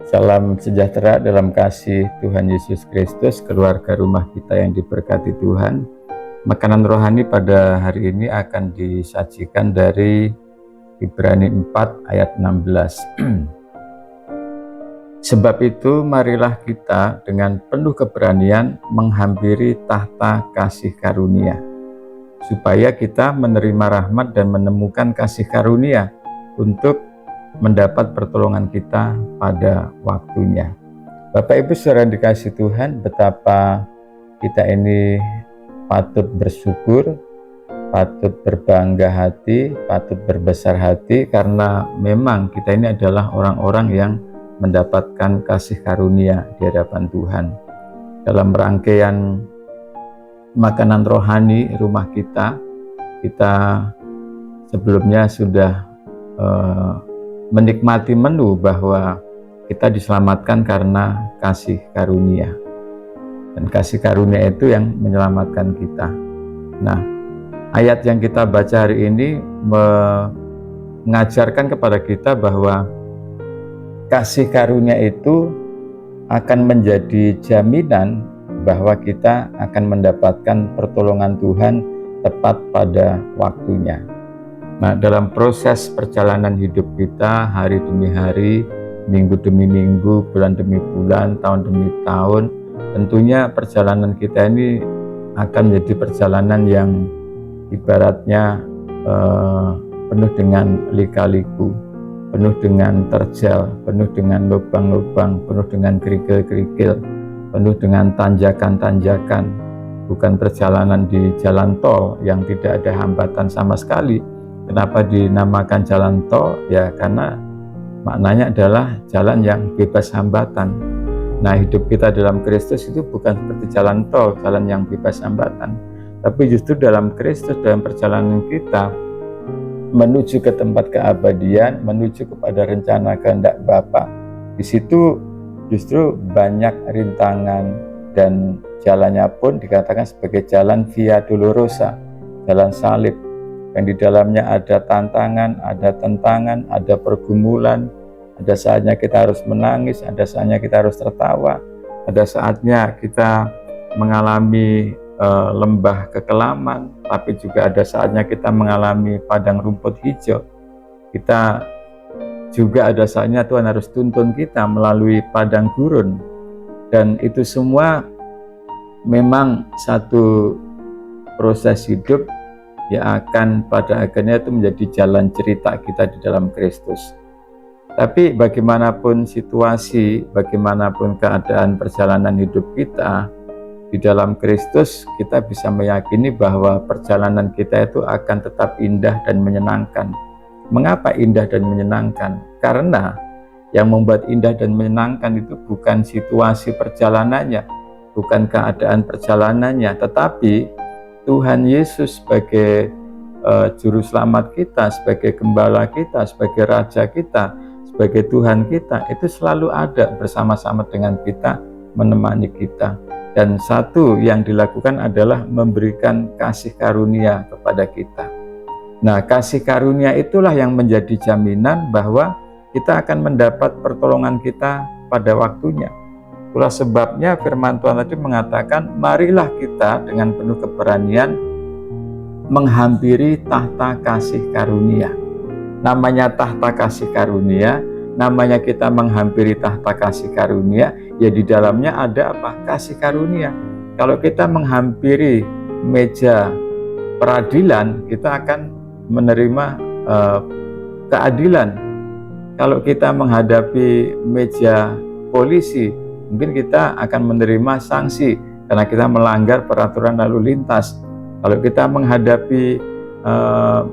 Salam sejahtera dalam kasih Tuhan Yesus Kristus, keluarga rumah kita yang diberkati Tuhan. Makanan rohani pada hari ini akan disajikan dari Ibrani 4 ayat 16. Sebab itu marilah kita dengan penuh keberanian menghampiri tahta kasih karunia, supaya kita menerima rahmat dan menemukan kasih karunia untuk mendapat pertolongan kita pada waktunya. Bapak Ibu saudara dikasih Tuhan, betapa kita ini patut bersyukur, patut berbangga hati, patut berbesar hati, karena memang kita ini adalah orang-orang yang mendapatkan kasih karunia di hadapan Tuhan. Dalam rangkaian makanan rohani rumah kita sebelumnya sudah menikmati menu bahwa kita diselamatkan karena kasih karunia, dan kasih karunia itu yang menyelamatkan kita. Nah, ayat yang kita baca hari ini mengajarkan kepada kita bahwa kasih karunia itu akan menjadi jaminan bahwa kita akan mendapatkan pertolongan Tuhan tepat pada waktunya. Nah, dalam proses perjalanan hidup kita hari demi hari, minggu demi minggu, bulan demi bulan, tahun demi tahun, tentunya perjalanan kita ini akan menjadi perjalanan yang ibaratnya penuh dengan lika-liku, penuh dengan terjal, penuh dengan lubang-lubang, penuh dengan kerikil-kerikil, penuh dengan tanjakan-tanjakan. Bukan perjalanan di jalan tol yang tidak ada hambatan sama sekali. Kenapa dinamakan jalan tol? Ya karena maknanya adalah jalan yang bebas hambatan. Nah, hidup kita dalam Kristus itu bukan seperti jalan tol, jalan yang bebas hambatan, tapi justru dalam Kristus, dalam perjalanan kita menuju ke tempat keabadian, menuju kepada rencana kehendak Bapa. Di situ justru banyak rintangan, dan jalannya pun dikatakan sebagai jalan Via Dolorosa, jalan salib, yang di dalamnya ada tantangan, ada tentangan, ada pergumulan, ada saatnya kita harus menangis, ada saatnya kita harus tertawa, ada saatnya kita mengalami lembah kekelaman, tapi juga ada saatnya kita mengalami padang rumput hijau. Kita juga ada saatnya Tuhan harus tuntun kita melalui padang gurun, dan itu semua memang satu proses hidup yang akan pada akhirnya itu menjadi jalan cerita kita di dalam Kristus. Tapi bagaimanapun situasi, bagaimanapun keadaan perjalanan hidup kita di dalam Kristus, kita bisa meyakini bahwa perjalanan kita itu akan tetap indah dan menyenangkan. Mengapa indah dan menyenangkan? Karena yang membuat indah dan menyenangkan itu bukan situasi perjalanannya, bukan keadaan perjalanannya, tetapi Tuhan Yesus sebagai juru selamat kita, sebagai gembala kita, sebagai raja kita, sebagai Tuhan kita, itu selalu ada bersama-sama dengan kita, menemani kita. Dan satu yang dilakukan adalah memberikan kasih karunia kepada kita. Nah, kasih karunia itulah yang menjadi jaminan bahwa kita akan mendapat pertolongan kita pada waktunya. Itulah sebabnya firman Tuhan tadi mengatakan, marilah kita dengan penuh keberanian menghampiri tahta kasih karunia. Namanya tahta kasih karunia, namanya kita menghampiri tahta kasih karunia, ya di dalamnya ada apa? Kasih karunia. Kalau kita menghampiri meja peradilan, kita akan menerima keadilan. Kalau kita menghadapi meja polisi, mungkin kita akan menerima sanksi karena kita melanggar peraturan lalu lintas. Kalau kita menghadapi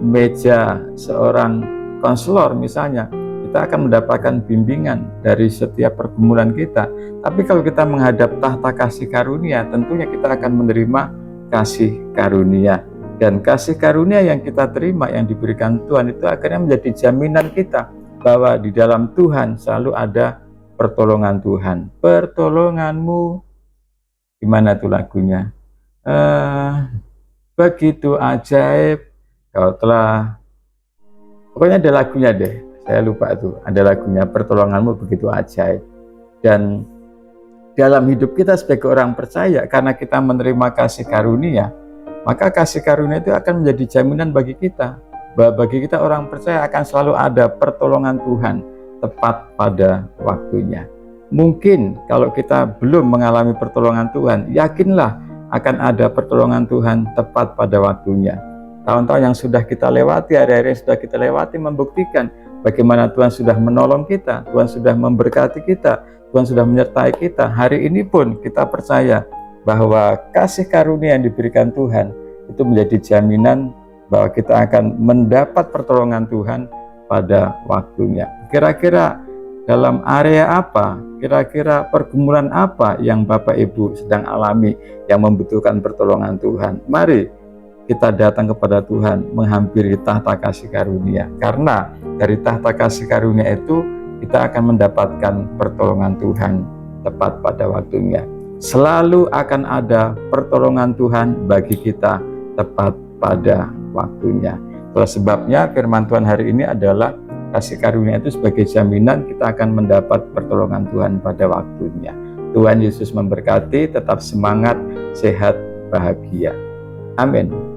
meja seorang konselor misalnya, kita akan mendapatkan bimbingan dari setiap pergumulan kita. Tapi kalau kita menghadap tahta kasih karunia, tentunya kita akan menerima kasih karunia. Dan kasih karunia yang kita terima, yang diberikan Tuhan, itu akhirnya menjadi jaminan kita bahwa di dalam Tuhan selalu ada pertolongan Tuhan. Pertolonganmu, gimana tuh lagunya? Begitu ajaib, kau telah, pokoknya ada lagunya deh, saya lupa tuh, ada lagunya, pertolonganmu begitu ajaib. Dan dalam hidup kita sebagai orang percaya, karena kita menerima kasih karunia, maka kasih karunia itu akan menjadi jaminan bagi kita, bahwa bagi kita orang percaya akan selalu ada pertolongan Tuhan tepat pada waktunya. Mungkin kalau kita belum mengalami pertolongan Tuhan, yakinlah akan ada pertolongan Tuhan tepat pada waktunya. Tahun-tahun yang sudah kita lewati, hari-hari yang sudah kita lewati membuktikan bagaimana Tuhan sudah menolong kita, Tuhan sudah memberkati kita, Tuhan sudah menyertai kita. Hari ini pun kita percaya bahwa kasih karunia yang diberikan Tuhan itu menjadi jaminan bahwa kita akan mendapat pertolongan Tuhan pada waktunya. Kira-kira dalam area apa, kira-kira pergumulan apa yang Bapak Ibu sedang alami yang membutuhkan pertolongan Tuhan? Mari kita datang kepada Tuhan, menghampiri tahta kasih karunia. Karena dari tahta kasih karunia itu kita akan mendapatkan pertolongan Tuhan tepat pada waktunya. Selalu akan ada pertolongan Tuhan bagi kita tepat pada waktunya. Itulah sebabnya firman Tuhan hari ini adalah kasih karunia itu sebagai jaminan kita akan mendapat pertolongan Tuhan pada waktunya. Tuhan Yesus memberkati, tetap semangat, sehat, bahagia. Amin.